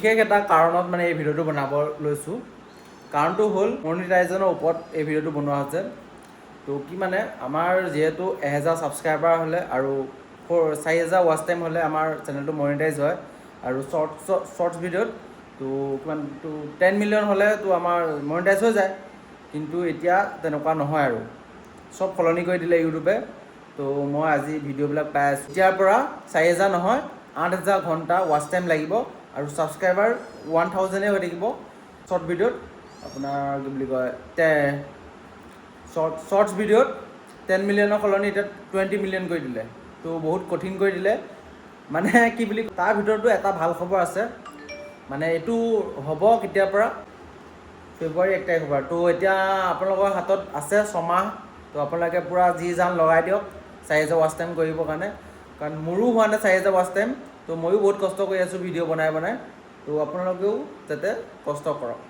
বিশেষ এটা কাৰণত মানে এই ভিডিঅ'টো বনাব লৈছোঁ। কাৰণটো হ'ল মনিটাইজেশ্যনৰ ওপৰত এই ভিডিঅ'টো বনোৱা হৈছে। তো কি মানে আমাৰ যিহেতু 1000 ছাবস্ক্ৰাইবাৰ হ'লে আৰু 4000 ৱাচ টাইম হ'লে আমাৰ চেনেলটো মনিটাইজ হয়। আৰু শ্বৰ্টছ ভিডিঅ'ত তো কিমান 10 মিলিয়ন হ'লে তো আমাৰ মনিটাইজ হৈ যায়। কিন্তু এতিয়া তেনেকুৱা নহয় আৰু চব সলনি কৰি দিলে ইউটিউবে। তো মই আজি ভিডিঅ'বিলাক পাই আছোঁ। এতিয়াৰ পৰা 4000 নহয় 8000 ঘণ্টা ৱাচ টাইম লাগিব আৰু ছাবস্ক্ৰাইবাৰ 1000 হৈ থাকিব শ্বৰ্ট ভিডিঅ'ত। আপোনাৰ কি বুলি কয় শ্বৰ্টছ ভিডিঅ'ত 10 মিলিয়নৰ সলনি এতিয়া 20 মিলিয়ন কৰি দিলে। তো বহুত কঠিন কৰি দিলে। মানে কি বুলি তাৰ ভিতৰতো এটা ভাল খবৰ আছে, মানে এইটো হ'ব কেতিয়াৰ পৰা, ফেব্ৰুৱাৰী 1 তাৰিখৰ পৰা। তো এতিয়া আপোনালোকৰ হাতত আছে 6 মাহ। তো আপোনালোকে পূৰা যি জান লগাই দিয়ক 4000 ৱাচ টাইম কৰিবৰ কাৰণে। কাৰণ মোৰো হোৱা নাই 4000 ৱাচ টাইম। তো ময়ো বহুত কষ্ট কৰি আছোঁ ভিডিঅ' বনাই। তো আপোনালোকেও যাতে কষ্ট কৰক।